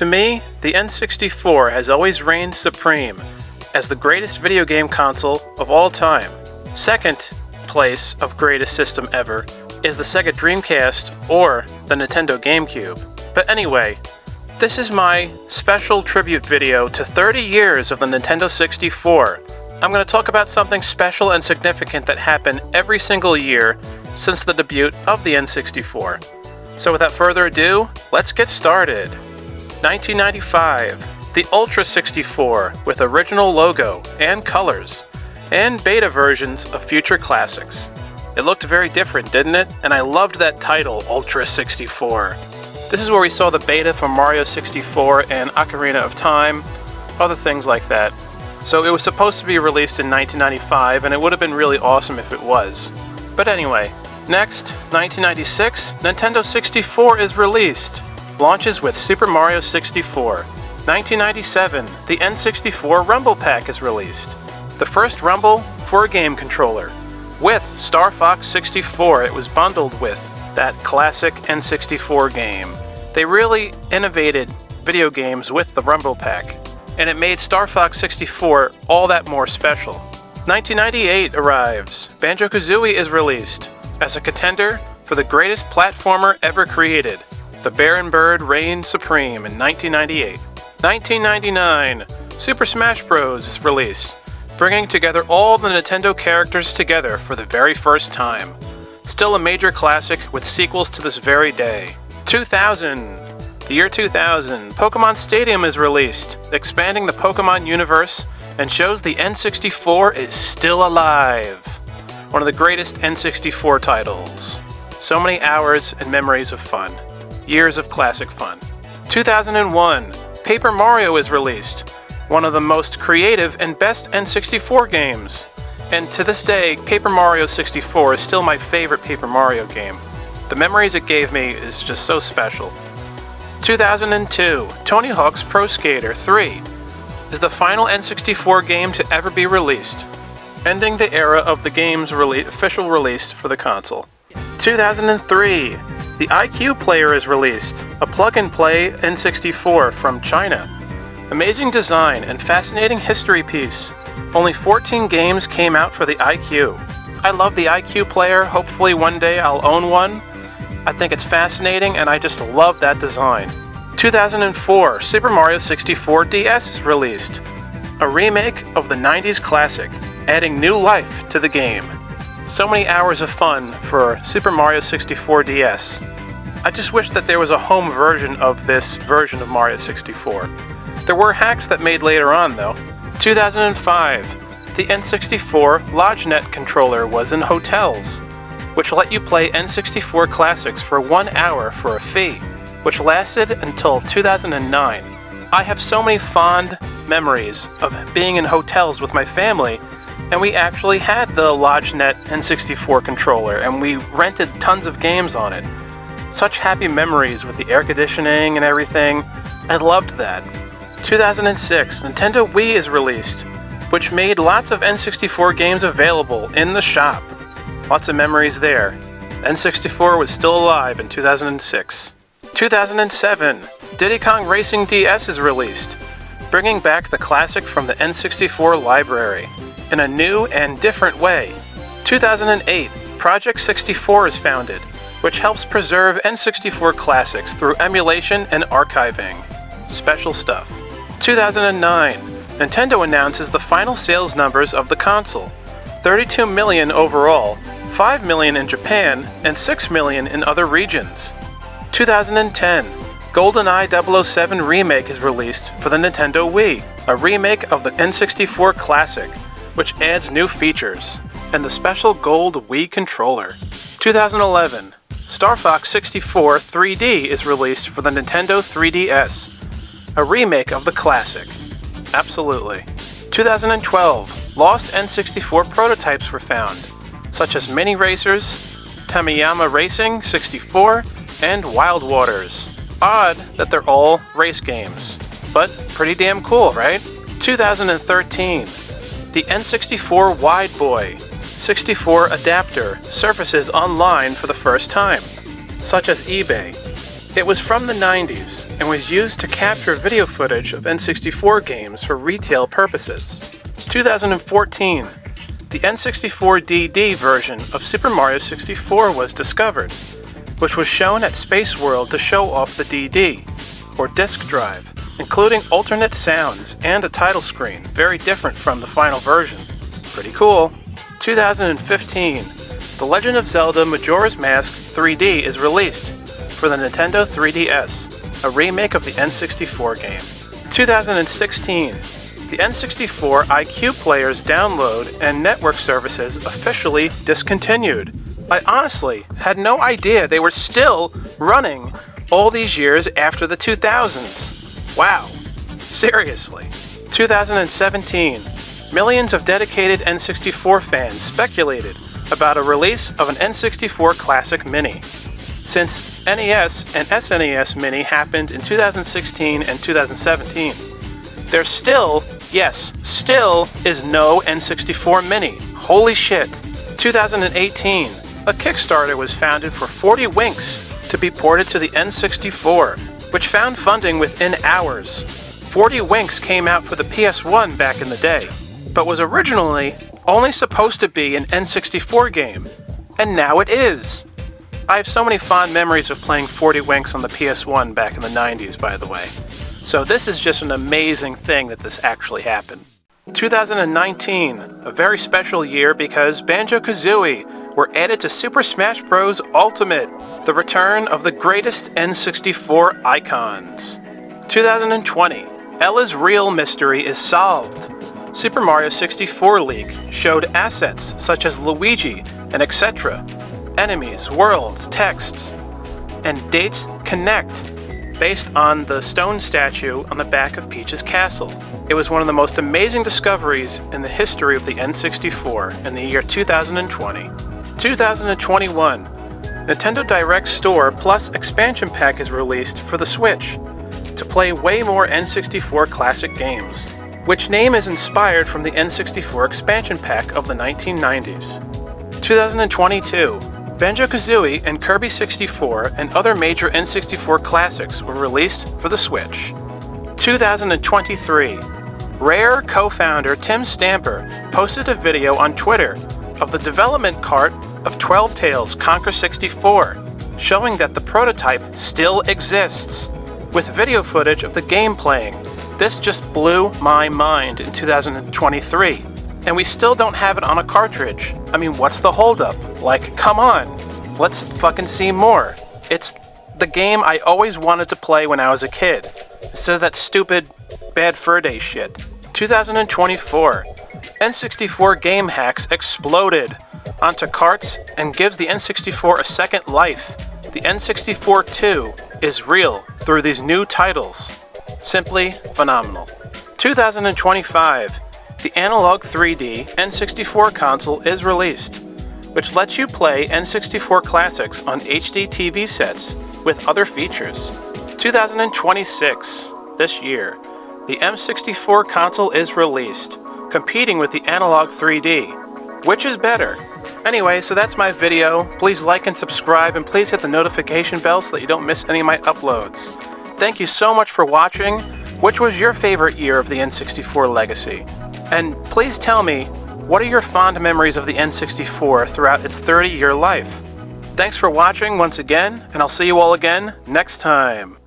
To me, the N64 has always reigned supreme as the greatest video game console of all time. Second place of greatest system ever is the Sega Dreamcast or the Nintendo GameCube. But anyway, this is my special tribute video to 30 years of the Nintendo 64. I'm going to talk about something special and significant that happened every single year since the debut of the N64. So without further ado, let's get started. 1995, the Ultra 64 with original logo and colors, and beta versions of future classics. It looked very different, didn't it? And I loved that title, Ultra 64. This is where we saw the beta for Mario 64 and Ocarina of Time, other things like that. So it was supposed to be released in 1995, and it would have been really awesome if it was. But anyway, next, 1996, Nintendo 64 is released. Launches with Super Mario 64. 1997, the N64 Rumble Pack is released. The first Rumble for a game controller. With Star Fox 64, it was bundled with that classic N64 game. They really innovated video games with the Rumble Pack, and it made Star Fox 64 all that more special. 1998 arrives. Banjo-Kazooie is released as a contender for the greatest platformer ever created. The Bear and Bird reigned supreme in 1998. 1999, Super Smash Bros. Is released, bringing together all the Nintendo characters together for the very first time. Still a major classic with sequels to this very day. 2000, the year 2000, Pokemon Stadium is released, expanding the Pokemon universe and shows the N64 is still alive. One of the greatest N64 titles. So many hours and memories of fun. Years of classic fun. 2001, Paper Mario is released. One of the most creative and best N64 games. And to this day, Paper Mario 64 is still my favorite Paper Mario game. The memories it gave me is just so special. 2002, Tony Hawk's Pro Skater 3 is the final N64 game to ever be released, ending the era of the game's official release for the console. 2003, the IQ Player is released, a plug-and-play N64 from China. Amazing design and fascinating history piece. Only 14 games came out for the IQ. I love the IQ Player. Hopefully one day I'll own one. I think it's fascinating and I just love that design. 2004, Super Mario 64 DS is released. A remake of the 90s classic, adding new life to the game. So many hours of fun for Super Mario 64 DS. I just wish that there was a home version of this version of Mario 64. There were hacks that made later on though. 2005, the N64 LodgeNet controller was in hotels, which let you play N64 classics for 1 hour for a fee, which lasted until 2009. I have so many fond memories of being in hotels with my family, and we actually had the LodgeNet N64 controller, and we rented tons of games on it. Such happy memories with the air conditioning and everything. I loved that. 2006, Nintendo Wii is released, which made lots of N64 games available in the shop. Lots of memories there. N64 was still alive in 2006. 2007, Diddy Kong Racing DS is released, bringing back the classic from the N64 library in a new and different way. 2008, Project 64 is founded, which helps preserve N64 classics through emulation and archiving. Special stuff. 2009, Nintendo announces the final sales numbers of the console. 32 million overall, 5 million in Japan, and 6 million in other regions. 2010, GoldenEye 007 Remake is released for the Nintendo Wii, a remake of the N64 classic, which adds new features, and the special gold Wii controller. 2011, Star Fox 64 3D is released for the Nintendo 3DS, a remake of the classic. Absolutely. 2012, lost N64 prototypes were found, such as Mini Racers, Tamiyama Racing 64, and Wild Waters. Odd that they're all race games, but pretty damn cool, right? 2013, the N64 Wide Boy 64 adapter surfaces online for the first time, such as eBay. It was from the 90s and was used to capture video footage of N64 games for retail purposes. 2014, the N64 DD version of Super Mario 64 was discovered, which was shown at Space World to show off the DD, or disk drive, including alternate sounds and a title screen, very different from the final version. Pretty cool. 2015, The Legend of Zelda Majora's Mask 3D is released for the Nintendo 3DS, a remake of the N64 game. 2016, the N64 IQ Player's download and network services officially discontinued. I honestly had no idea they were still running all these years after the 2000s. Wow. Seriously. 2017, millions of dedicated N64 fans speculated about a release of an N64 Classic Mini. Since NES and SNES Mini happened in 2016 and 2017, there still is no N64 Mini. Holy shit. 2018, a Kickstarter was founded for 40 Winks to be ported to the N64, which found funding within hours. 40 Winks came out for the PS1 back in the day, but was originally only supposed to be an N64 game, and now it is. I have so many fond memories of playing 40 Winks on the PS1 back in the 90s, by the way. So this is just an amazing thing that this actually happened. 2019, a very special year because Banjo-Kazooie were added to Super Smash Bros. Ultimate, the return of the greatest N64 icons. 2020, Ella's real mystery is solved. Super Mario 64 leak showed assets such as Luigi and etc., enemies, worlds, texts, and dates connect based on the stone statue on the back of Peach's castle. It was one of the most amazing discoveries in the history of the N64 in the year 2020. 2021, Nintendo Direct Store Plus Expansion Pack is released for the Switch to play way more N64 classic games, which name is inspired from the N64 Expansion Pack of the 1990s. 2022, Banjo-Kazooie and Kirby 64 and other major N64 classics were released for the Switch. 2023, Rare co-founder Tim Stamper posted a video on Twitter of the development cart of 12 Tales Conquer 64, showing that the prototype still exists, with video footage of the game playing. This just blew my mind in 2023. And we still don't have it on a cartridge. I mean, what's the holdup? Like, come on, let's fucking see more. It's the game I always wanted to play when I was a kid, instead of that stupid Bad Fur Day shit. 2024, N64 game hacks exploded onto carts and gives the N64 a second life. The N64 2 is real through these new titles. Simply phenomenal. 2025, the Analog 3D N64 console is released, which lets you play N64 classics on HD TV sets with other features. 2026, this year, the M64 console is released, competing with the Analog 3D. Which is better? Anyway, so that's my video. Please like and subscribe, and please hit the notification bell so that you don't miss any of my uploads. Thank you so much for watching. Which was your favorite year of the N64 legacy? And please tell me, what are your fond memories of the N64 throughout its 30-year life? Thanks for watching once again, and I'll see you all again next time.